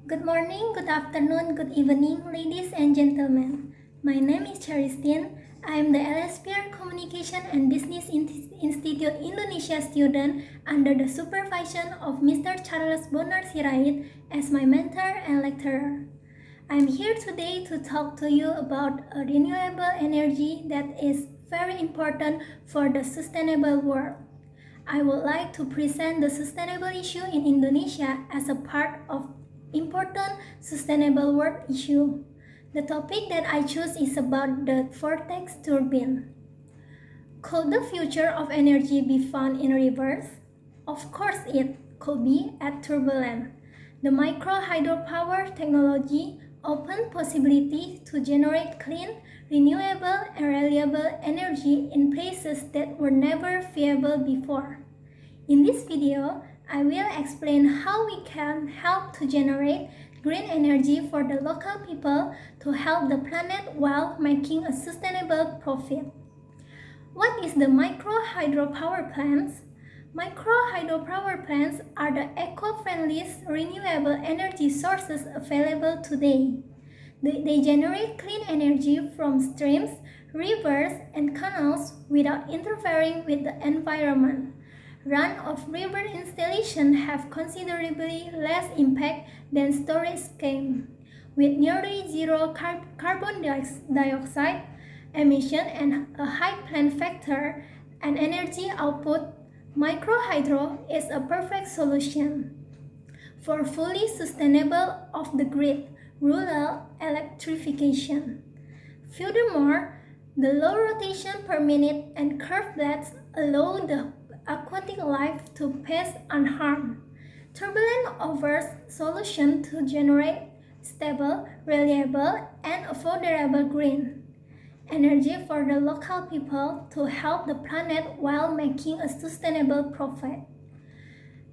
Good morning, good afternoon, good evening, ladies and gentlemen. My name is Charistine. I am the LSPR Communication and Business Institute Indonesia student under the supervision of Mr. Charles Bonar Sirait as my mentor and lecturer. I am here today to talk to you about a renewable energy that is very important for the sustainable world. I would like to present the sustainable issue in Indonesia as a part of important sustainable world issue. The topic that I choose is about the vortex turbine. Could the future of energy be found in rivers? Of course it could be at turbulent. The micro hydropower technology open possibility to generate clean, renewable and reliable energy in places that were never viable before. In this video, I will explain how we can help to generate green energy for the local people to help the planet while making a sustainable profit. What is the micro hydropower plants? Micro hydropower plants are the eco-friendliest renewable energy sources available today. They generate clean energy from streams, rivers, and canals without interfering with the environment. Run-of-river installations have considerably less impact than storage schemes, with nearly zero carbon dioxide emission and a high plant factor and energy output. Microhydro is a perfect solution for fully sustainable off-the-grid rural electrification. Furthermore, the low rotation per minute and curved blades allow the aquatic life to pass unharmed. Turbulent offers solution to generate stable, reliable, and affordable green energy for the local people to help the planet while making a sustainable profit.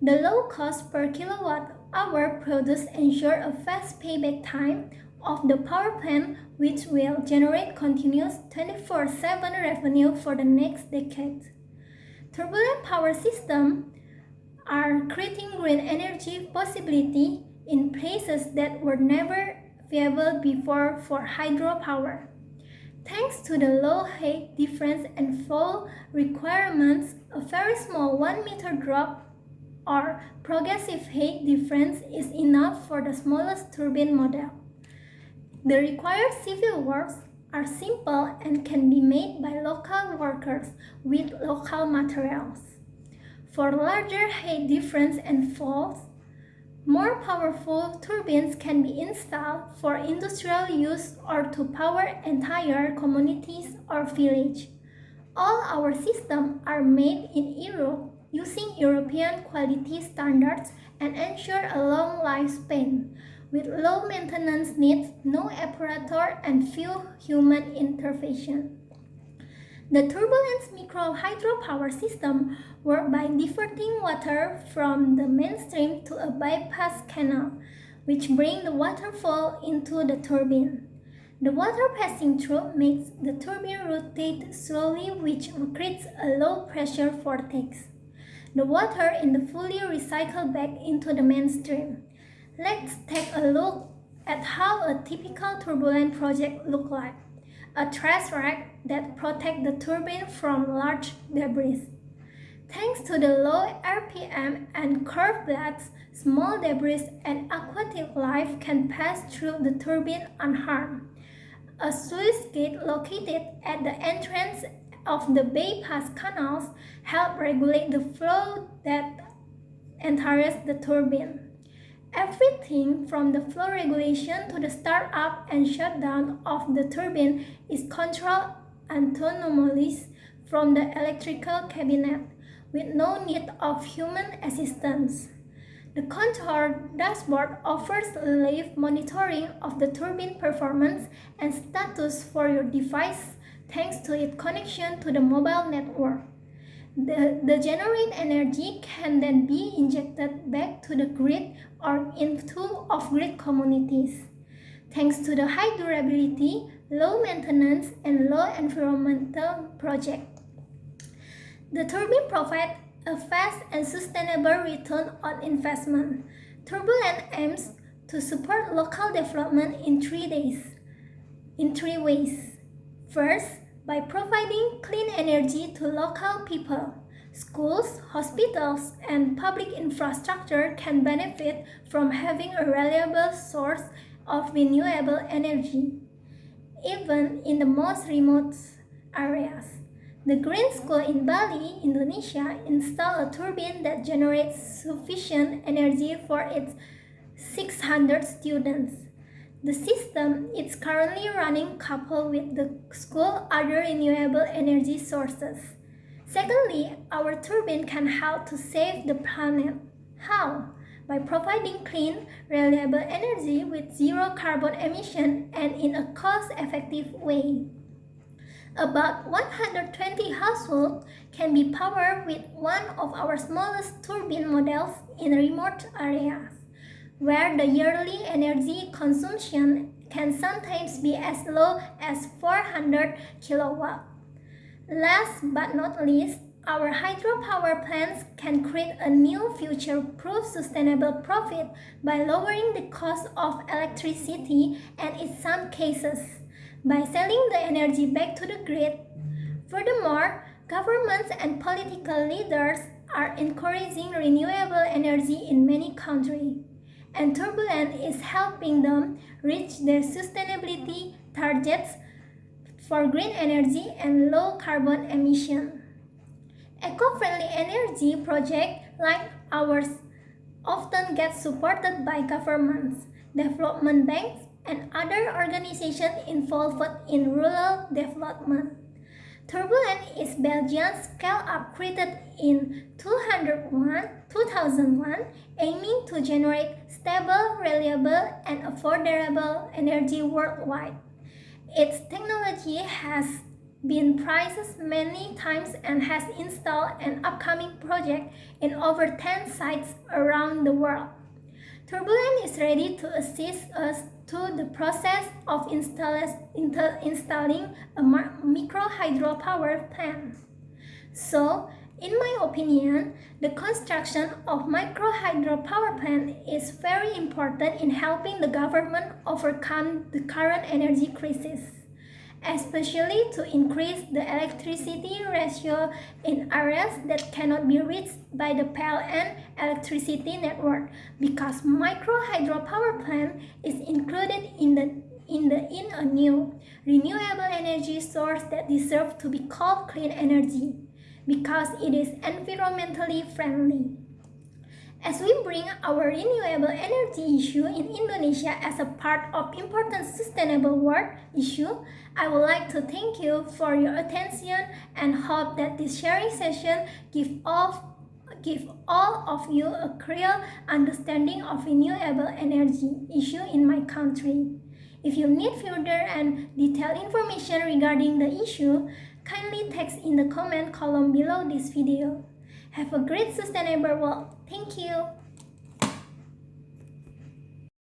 The low cost per kilowatt hour produced ensure a fast payback time of the power plant, which will generate continuous 24/7 revenue for the next decade. Turbulent power systems are creating green energy possibility in places that were never viable before for hydropower. Thanks to the low height difference and flow requirements, a very small 1 meter drop or progressive height difference is enough for the smallest turbine model. The required civil works are simple and can be made by local workers with local materials. For larger height difference and flows, more powerful turbines can be installed for industrial use or to power entire communities or villages. All our systems are made in Europe using European quality standards and ensure a long lifespan, with low maintenance needs, no apparatus, and few human intervention. The turbulent micro hydropower system work by diverting water from the mainstream to a bypass canal, which bring the water flow into the turbine. The water passing through makes the turbine rotate slowly, which creates a low pressure vortex. The water in the fully recycled back into the mainstream. Let's take a look at how a typical turbulent project looks like. A trash rack that protects the turbine from large debris. Thanks to the low RPM and curved blades, small debris and aquatic life can pass through the turbine unharmed. A sluice gate located at the entrance of the bypass canals help regulate the flow that enters the turbine. Everything from the flow regulation to the start-up and shutdown of the turbine is controlled autonomously from the electrical cabinet, with no need of human assistance. The control dashboard offers live monitoring of the turbine performance and status for your device thanks to its connection to the mobile network. The generated energy can then be injected back to the grid or into off-grid communities. Thanks to the high durability, low maintenance, and low environmental project. The turbine provides a fast and sustainable return on investment. Turbulent aims to support local development in 3 ways. First, by providing clean energy to local people. Schools, hospitals, and public infrastructure can benefit from having a reliable source of renewable energy, even in the most remote areas. The Green School in Bali, Indonesia, installed a turbine that generates sufficient energy for its 600 students. The system is currently running coupled with the school's other renewable energy sources. Secondly, our turbine can help to save the planet. How? By providing clean, reliable energy with zero carbon emission and in a cost-effective way. About 120 households can be powered with one of our smallest turbine models in remote areas, where the yearly energy consumption can sometimes be as low as 400 kilowatts. Last but not least, our hydropower plants can create a new future-proof sustainable profit by lowering the cost of electricity and in some cases, by selling the energy back to the grid. Furthermore, governments and political leaders are encouraging renewable energy in many countries, and Turbulent is helping them reach their sustainability targets for green energy and low carbon emission. Eco-friendly energy projects like ours often get supported by governments, development banks, and other organizations involved in rural development. Turbulent is Belgian's scale-up created in 2001, aiming to generate stable, reliable, and affordable energy worldwide. Its technology has been priced many times and has installed an upcoming project in over 10 sites around the world. Turbulent is ready to assist us to the process of installing a micro hydropower plant. So, in my opinion, the construction of micro hydropower plant is very important in helping the government overcome the current energy crisis, especially to increase the electricity ratio in areas that cannot be reached by the PLN electricity network, because micro hydropower plant is included in a new renewable energy source that deserves to be called clean energy, because it is environmentally friendly. As we bring our renewable energy issue in Indonesia as a part of important sustainable world issue, I would like to thank you for your attention and hope that this sharing session give all of you a clear understanding of renewable energy issue in my country. If you need further and detailed information regarding the issue, kindly text in the comment column below this video. Have a great sustainable world. Thank you.